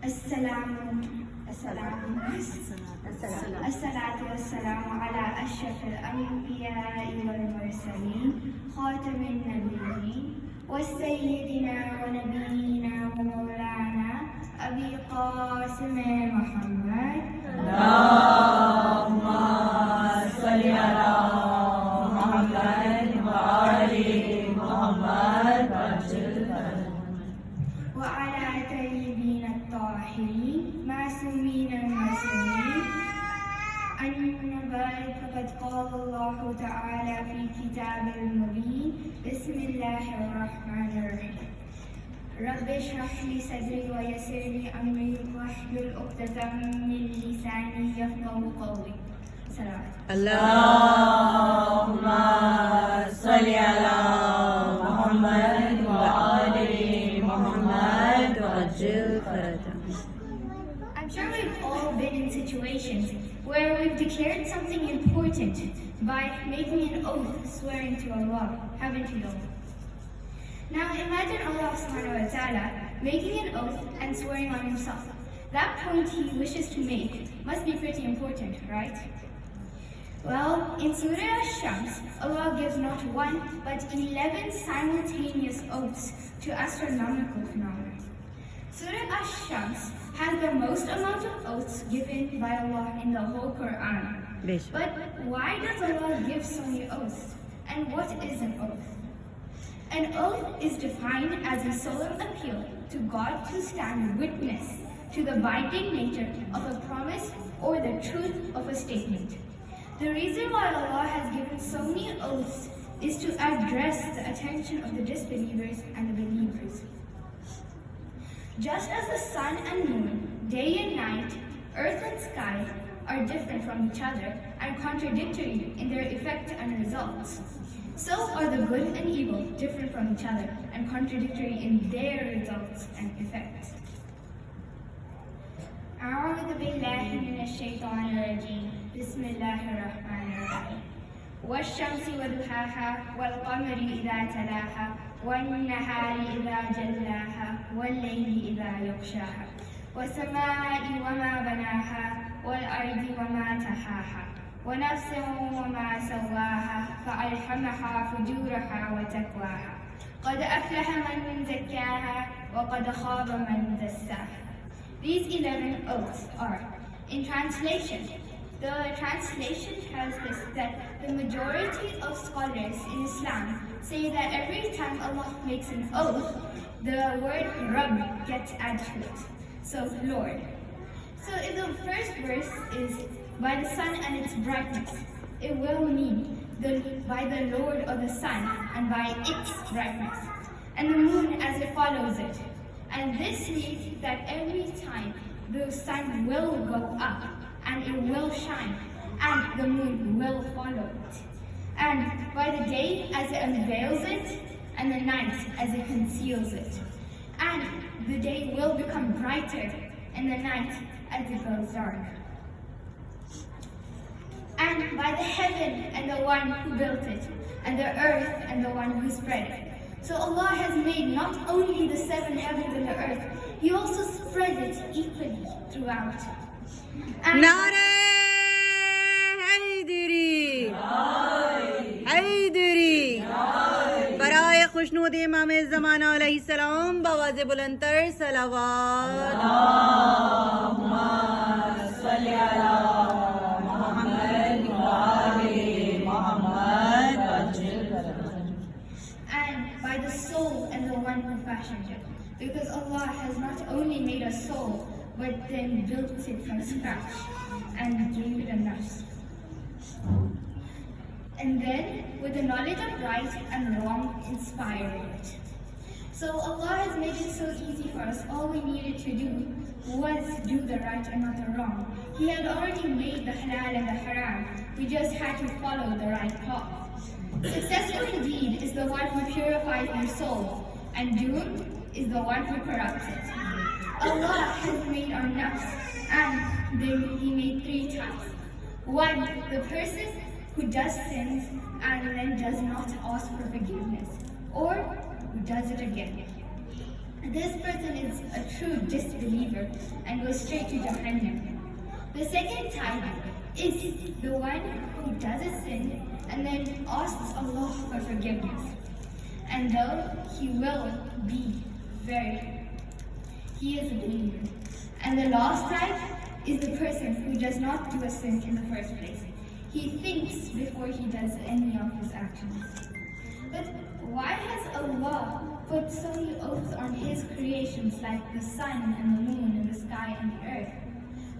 الصلاة والسلام على أشرف الأنبياء والمرسلين خاتم النبيين وسيدنا ونبينا ومولانا أبي قاسم محمد اللهم صل على محمد وآل محمد وعلى طيبين الطاهرين معصومين المعصومين. أما بعد فقد قال الله تعالى في كتاب المبين بسم الله الرحمن الرحيم رب اشرح لي صدري ويسر لي أمري واحلل عقدة من لساني يفقهوا قولي. سلام. اللهم صل على محمد وآل محمد وعجل فرجه. I'm sure we've all been in situations where we've declared something important by making an oath swearing to Allah, haven't we all? Now imagine Allah subhanahu wa ta'ala making an oath and swearing on himself. That point he wishes to make must be pretty important, right? Well, in Surah Ash-Shams, Allah gives not one but 11 simultaneous oaths to astronomical phenomena. Surah Ash-Shams has the most amount of oaths given by Allah in the whole Quran. But why does Allah give so many oaths? And what is an oath? An oath is defined as a solemn appeal to God to stand witness to the binding nature of a promise or the truth of a statement. The reason why Allah has given so many oaths is to address the attention of the disbelievers and the believers. Just as the sun and moon, day and night, earth and sky are different from each other and contradictory in their effect and results, so are the good and evil different from each other and contradictory in their results and effects. أعوذ بالله من الشيطان الرجيم بسم الله الرحمن الرحيم والشمس وضحاها والقمر إذا تلاها والنهار إذا جلاها والليل إذا يغشاها والسماء وما بناها والأرض وما طحاها ونفس وما سواها فألهمها فجورها وتقواها قد أفلح من زكاها وقد خاب من دساها. These 11 oaths are, in translation, the translation has this, that the majority of scholars in Islam say that every time Allah makes an oath, the word Rabb gets added to it. So, Lord. So if the first verse is by the sun and its brightness, it will mean by the Lord of the sun and by its brightness, and the moon as it follows it. And this means that every time the sun will go up and it will shine and the moon will follow it. And by the day as it unveils it and the night as it conceals it. And the day will become brighter and the night as it goes dark. And by the heaven and the one who built it, and the earth and the one who spread it. So Allah has made not only the 7 heavens and the earth, He also spread it equally throughout. Nare Haydari Haydari Baraye Khushnud Imam Zamana alayhi salam Bawaz Bulantar Salawat Allahumma salli ala Muhammad wa ali Muhammad wajil farajah. And by the soul and the one who fashioned it. Because Allah has not only made a soul, but then built it from scratch and gave it a nafs. And then, with the knowledge of right and wrong, inspired it. So Allah has made it so easy for us. All we needed to do was do the right and not the wrong. He had already made the halal and the haram. We just had to follow the right path. Successful indeed is the one who purifies your soul, and doomed is the one who corrupts it. Allah has made our nafs, and then He made 3 types. One, the person who does sins and then does not ask for forgiveness, or who does it again. this person is a true disbeliever and goes straight to Jahannam. The second type is the one who does a sin and then asks Allah for forgiveness. And though he will be he is a believer. And the last type is the person who does not do a sin in the first place. He thinks before he does any of his actions. But why has Allah put so many oaths on his creations like the sun and the moon and the sky and the earth?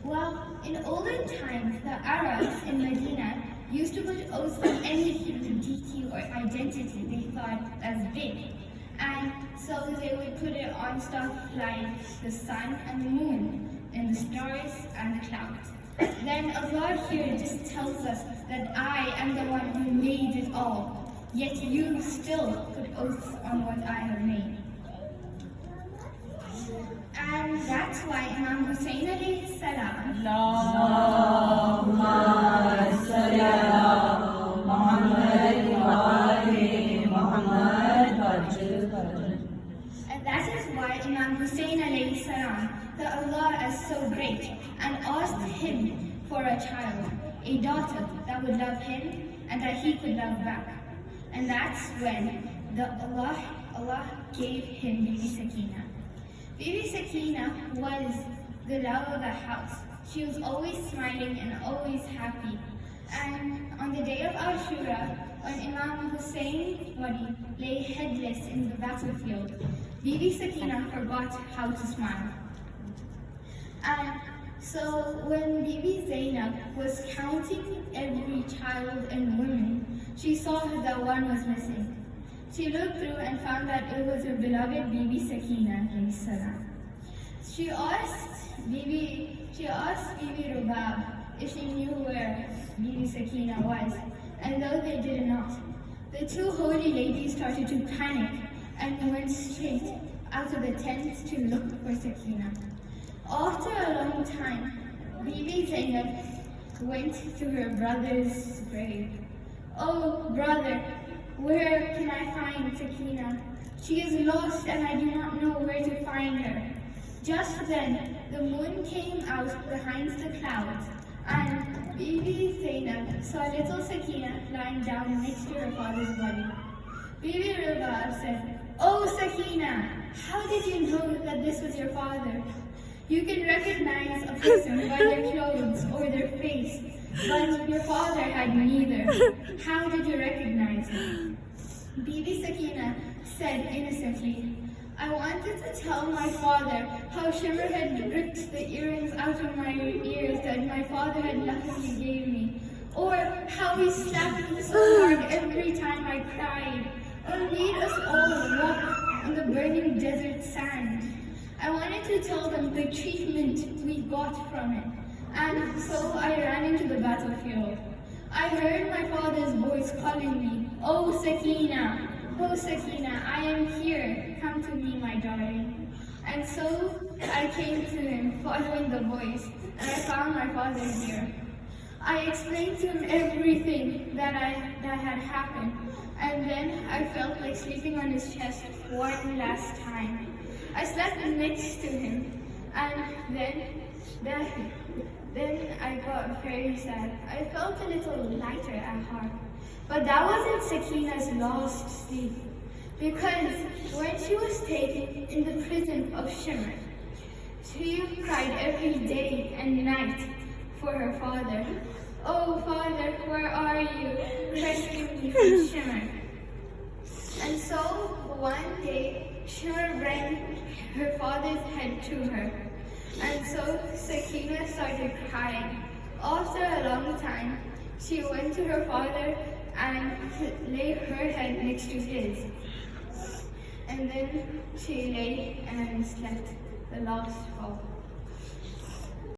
Well, in olden times, the Arabs in Medina used to put oaths on any deity or identity they thought as big. And so they would put it on stuff like the sun and the moon, and the stars and the clouds. Then Allah here just tells us that I am the one who made it all, yet you still put oaths on what I have made. And that's why Imam Hussein alayhi salam And that is why Imam Hussein alayhi salam that Allah is so great and asked him for a child, a daughter that would love him and that he could love back. And that's when Allah gave him Bibi Sakina. Bibi Sakina was the love of the house. She was always smiling and always happy. And on the day of Ashura, when Imam Hussein's body lay headless in the battlefield, Bibi Sakina forgot how to smile. And so when Bibi Zainab was counting every child and woman, she saw that one was missing. She looked through and found that it was her beloved Bibi Sakina alayhi salam. She asked Bibi Rubab if she knew where Bibi Sakina was, and though they did not, the two holy ladies started to panic and went straight out of the tent to look for Sakina. After a long time, Bibi Zainab went to her brother's grave. "Oh, brother, where can I find Sakina? She is lost and I do not know where to find her." Just then, the moon came out behind the clouds, and Bibi Zainab saw little Sakina lying down next to her father's body. Bibi Rubab said, "Oh, Sakina, how did you know that this was your father? You can recognize a person by their clothes or their face, but your father had neither. How did you recognize him?" Bibi Sakina said innocently, "I wanted to tell my father how Shimmer had ripped the earrings out of my ears that my father had luckily gave me, or how he slapped me so hard every time I cried, or made us all walk on the burning desert sand. I wanted to tell them the treatment we got from it, and so I ran into the battlefield. I heard my father's voice calling me, 'Oh Sakina, oh Sakina, I am here, come to me, my darling.' And so I came to him, following the voice, and I found my father here. I explained to him everything that had happened, and then I felt like sleeping on his chest one last time. I slept next to him, and then I got very sad. I felt a little lighter at heart. But that wasn't Sakina's lost sleep, because when she was taken in the prison of Shimmer, she cried every day and night for her father. 'Oh Father, where are you? Rescue me from Shimmer.' And so one day, Shimmer brought her father's head to her. And so Sakina started crying. After a long time, she went to her father and laid her head next to his. And then she lay and slept the last fall.